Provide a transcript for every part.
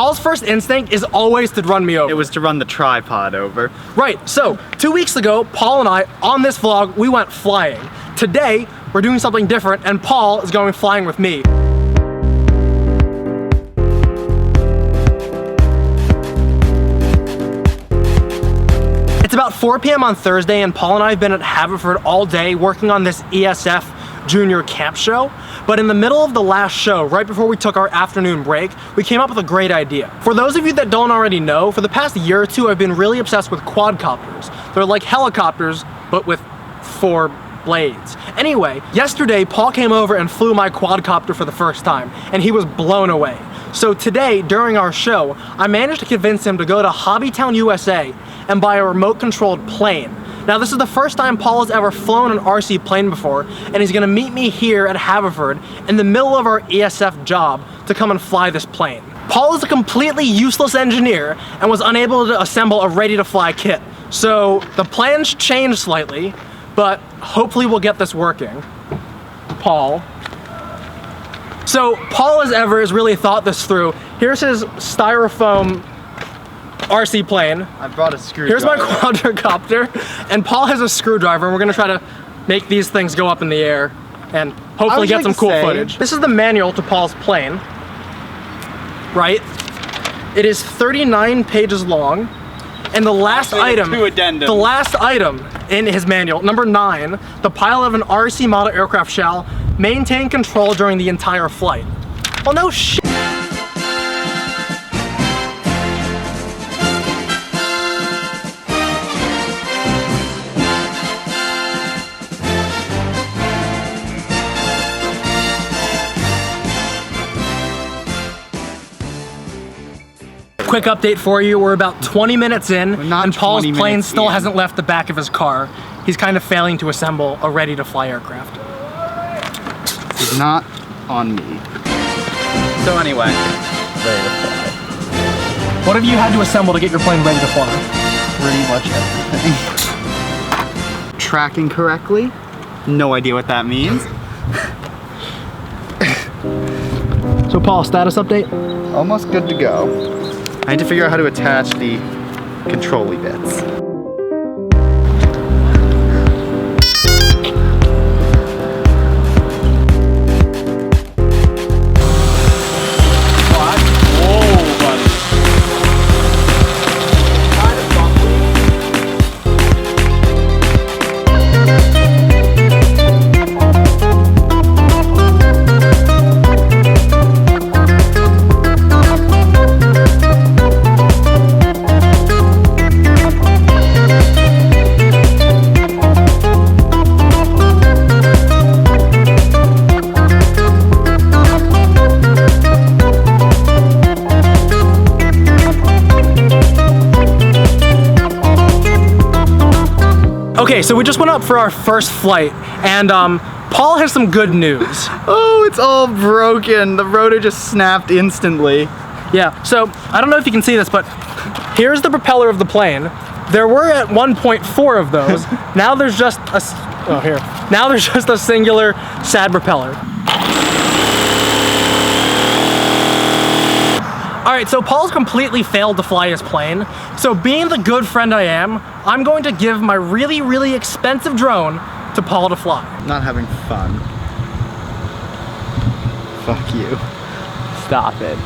Paul's first instinct is always to run me over. It was to run the tripod over. Right, so 2 weeks ago, Paul and I, on this vlog, we went flying. Today, we're doing something different, and Paul is going flying with me. It's about 4 p.m. on Thursday, and Paul and I have been at Haverford all day working on this ESF Junior Camp show. But in the middle of the last show, right before we took our afternoon break, we came up with a great idea. For those of you that don't already know, for the past year or two, I've been really obsessed with quadcopters. They're like helicopters, but with 4 blades. Anyway, yesterday, Paul came over and flew my quadcopter for the first time, and he was blown away. So today, during our show, I managed to convince him to go to Hobbytown, USA, and buy a remote-controlled plane. Now, this is the first time Paul has ever flown an RC plane before, and he's gonna meet me here at Haverford in the middle of our ESF job to come and fly this plane. Paul is a completely useless engineer and was unable to assemble a ready-to-fly kit. So the plans changed slightly, but hopefully we'll get this working. Paul. So Paul, as ever, has really thought this through. Here's his styrofoam RC plane. I brought a screwdriver. Here's my quadricopter, and Paul has a screwdriver, and we're gonna try to make these things go up in the air and hopefully get some cool footage. This is the manual to Paul's plane, right? It is 39 pages long, and the last item in his manual, number 9, the pilot of an RC model aircraft shall maintain control during the entire flight. Well, no shit. Quick update for you, we're about 20 minutes in, and Paul's plane still hasn't left the back of his car. He's kind of failing to assemble a ready-to-fly aircraft. It's not on me. So anyway, ready to fly. What have you had to assemble to get your plane ready to fly? Pretty much everything. Tracking correctly? No idea what that means. So Paul, status update? Almost good to go. I need to figure out how to attach the control-y bits. Okay, so we just went up for our first flight, and Paul has some good news. Oh, it's all broken. The rotor just snapped instantly. Yeah, so I don't know if you can see this, but here's the propeller of the plane. There were at one point 4 of those. Now there's just a, Now there's just a singular sad propeller. Alright, so Paul's completely failed to fly his plane. So being the good friend I am, I'm going to give my really, really expensive drone to Paul to fly. Not having fun. Fuck you. Stop it.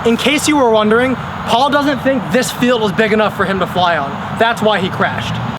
In case you were wondering, Paul doesn't think this field was big enough for him to fly on. That's why he crashed.